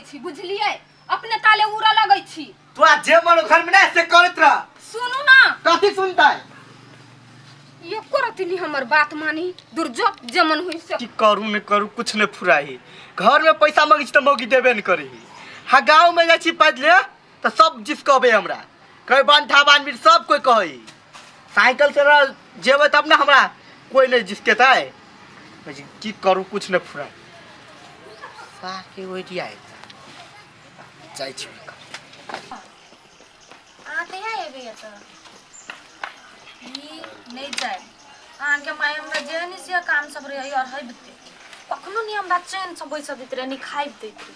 छी बुझलिए अपने ताले उड़ा लगै छी तू आ जे मन घर में ना से करत रह सुनू ना कथि सुनता है ये करतनी हमर बात मानी दुर्जो जमन होई से की करू न करू कुछ न फुराई घर में पैसा मांगी त मौगी देबे न करी हा गांव में जा छी पैदले त सब जिस कहबे हमरा कहे बांधा बानवीर सब कोई कहई साइकिल से जेबे तब ना हमरा कोई नहीं जिसकेताय की करू कुछ न फुराई साके ओइडी आइ जाय छी आते हैं ये भी तो नहीं जाए आगे माय हमरा जेहनी से काम सब रही और है बते कखनो नहीं हमरा चैन से बैस देत रहे नहीं खाइ देत रहे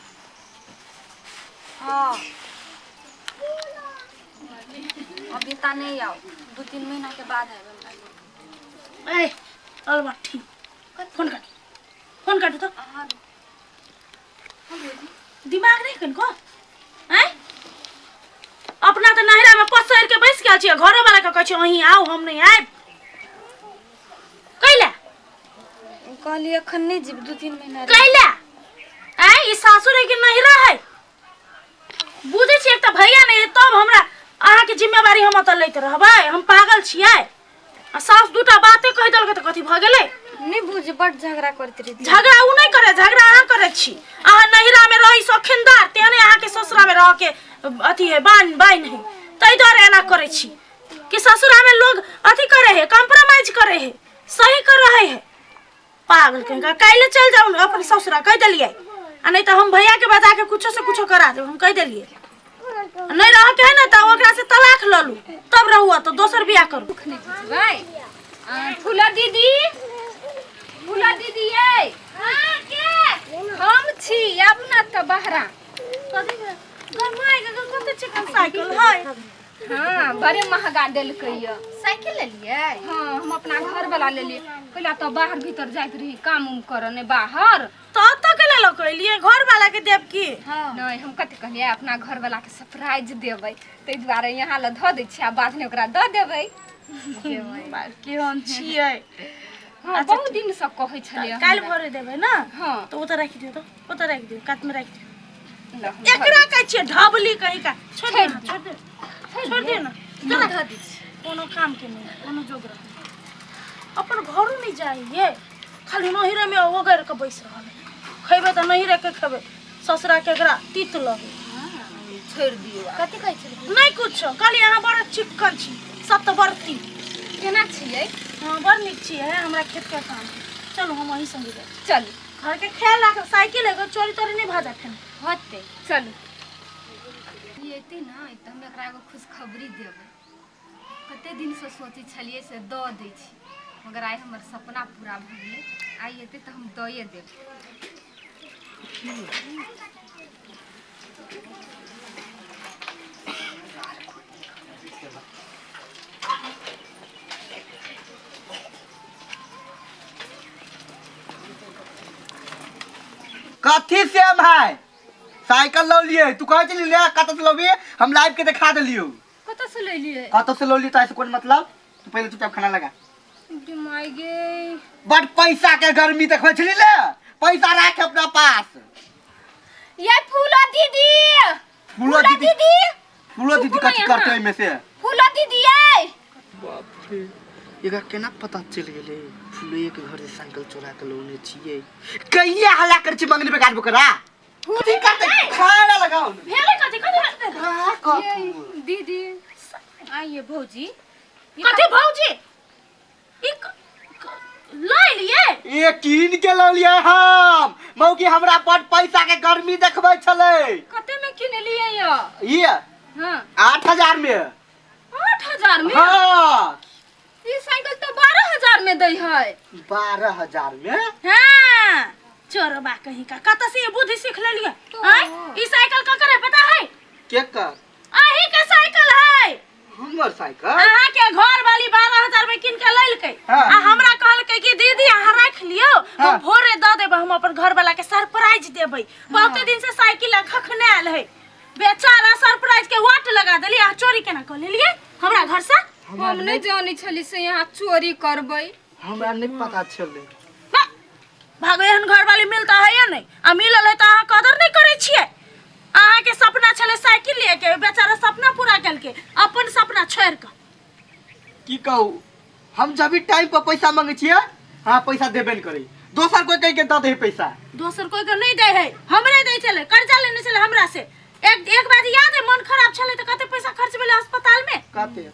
हां अभी ता नहीं आओ 2-3 महीना के बाद आए हमरा ए और बात ठीक फोन काट तो दिमाग नहीं कन को हैं अपना तो नहरा में पसर के बैस के छिए घरो वाला के कहै अहीं आओ हम नहीं आए कैला कहली अखन नहीं जीव 2-3 महीना कैला ए ई सासुर के नहरा है बुझे छी एक त भैया नहीं तब हमरा आहा के जिम्मेवारी हम त लैत रहबै हम पागल छियै आ सास दूटा बातें कह देलक त कथि भ गेलै नहीं बुझ बड़ झगड़ा करत रही झगड़ा उ नहीं करे झगड़ा अहाँ करे छी अहाँ नहिरा में रही सौखिनदार तेने अहाँ के ससुरा में रह के अथी है बान है तई द्वारा एना करे छी कि ससुरा में लोग अथी करे है कॉम्प्रोमाइज करे है सही कर रहे है पागल कहीं काइले चल जाऊं अपन ससुरा कह देलिए आ नहीं तो हम भैया के बता के कुछो से कुछो करा दे हम कह देलिए नहीं रह के है ना त ओकरा से तलाक ल लू तब रहुआ तो दोसर बियाह करू भाई फूला दीदी ए हां के हम छी अपना त बहरा कथि गरमाई के कते चिकन साइकिल है हां बड़े महंगा देलकैया साइकिल ले लिए हां हम अपना घर वाला ले लिए पहला तो बाहर भीतर जाइत रही काम करने बाहर तो के ले लिए घर वाला के देब की नहीं हम कते कहलिए अपना घर वाला के सरप्राइज देबै तै दुआरे यहाँ ल ध दै छी आ बाद में ओकरा द देबै के हम छियै हां बहुत दिन से कहै छलिए काल भरे देबै ना हां तो उतर राख दियो तो उतर राख दियो काट में राख दियो एकरा कहै छियै ढबली कहीं का छोड़ दे ना ध दै कोनो काम के नहीं कोनो जोगर अपन घरो नहीं जाइए खाली नहिरे में ओगर के बैस रहल खइबे त नहिरे के खइबे ससुरा के एकरा तीत लगे छोड़ दियो कथि कहै छी नहीं कुछ खाली यहाँ बड़ा चिकन छी सब तो बरती केना छियै हां बड़ नीक छियै हमरा खेत के काम चलो हम वहीं संगे जाए चल घर के ख्याल रख साइकिल एगो चोरी तोरी नहीं भाजा फेन होते चल ये ती ना त हम एकरा एगो खुशखबरी देबै कते दिन से सोची छलिए से द दै छी मगर आइ हमर सपना पूरा भ गेलै आइ एते त हम दए देब कथि से भाई साइकिल लो लिए तू कह चली ले कत से लोबी हम लाइव के दिखा देलियो कत से ले लिए कत से लो ली त ऐसे कोन मतलब तू पहले चुपचाप खाना लगा दिमाग गे बट पैसा के गर्मी देखै छली ले पैसा राख अपना पास ये फूला दीदी फूलो दीदी कथि करते में से फूला दीदी ए बाप रे एका केना पता चल गेले फूले के घर से साइकिल चोरा के लोने छिए कहिया हल्ला कर छी मंगनी पे काट बकरा कथि करते खाना लगाओ भेले कथि दीदी आइए भौजी कथि भौजी ई लै लिए ए कीन के लो लिए हम मौकी हमरा बड़ पैसा के गर्मी देखबै छले कते में किन लिए ये हां 8000 में 8000 में हां ये साइकिल तो 12000 में दै है 12000 में हां चोरबा कहीं का कत से ये बुद्धि सीख ले लिए हैं ई साइकिल का करे पता है के कर आही के साइकिल है हमर साइकिल अहाँ के घर वाली 12000 में किन के लैलकै हाँ। आ हमरा कहलकै कि दीदी अहाँ राख लियो हाँ। हम भोरे द देब हम अपन घर वाला के सरप्राइज देबै बहुते दिन से साइकिल खखनाल है बेचारा सरप्राइज के वाट लगा देली आ चोरी केना कर लेलिए हमरा घर से हम नहीं जानी छली से यहाँ चोरी करबै हमरा नहीं पता चले भागो एहन घर वाली मिलता है या नहीं आ मिलल है त अहाँ कदर नहीं करे छिए चले साइकिल लेके बेचारा सपना पूरा करके अपन सपना छोड़ के की कहू हम जब भी टाइम पर पैसा मांगे छियै हाँ पैसा देबे न करी दोसर कोई कह के दे दे पैसा दोसर कोई के नहीं दे है हमरे दे चले कर्जा लेने चले हमरा से एक बात याद है मन खराब चले तो कते पैसा खर्च भेले अस्पताल में कहते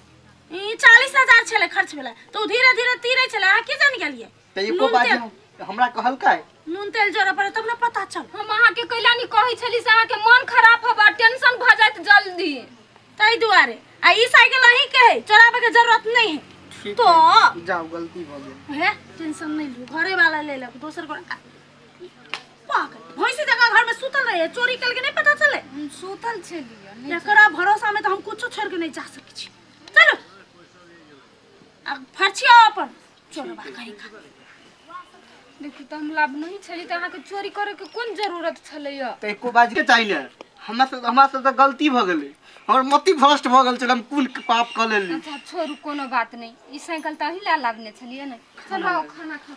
ई 40,000 चले खर्च भेले तो धीरे धीरे तीरे चले आ की जान गेलिए त एको बात हमरा कहल काय नून तेल जोरा पर तब ना पता चल हम अहाँ के कैलानी कहै छली से अहाँ के मन खराब होबा टेंशन भ जात जल्दी तई दुआरे आ ई साइकिल अही के है चोराबे के जरूरत नहीं है ठीक तो है, जाओ गलती हो गई है टेंशन नहीं लो घरे वाला ले ले दोसर को पागल भैंसी देखा घर में सुतल रहे चोरी करके नहीं पता चले सुतल छलिए एकरा भरोसा में तो हम कुछो छोड़ के नहीं जा सकै छी चलो अब फरछिया अपन चोरबा कहीं का देखी त हम लाभ नहीं छली त अहाँ के चोरी करे के कोन जरूरत छलैया त एको बात के चाहिए हमरा से त गलती भ गेलै हमर मति भ्रष्ट भ गेल छल हम कुल पाप क लेली अच्छा छोड़ू कोनो बात नहीं ई साइकिल त अही ला लाबने छलिए ने चलो खाना खा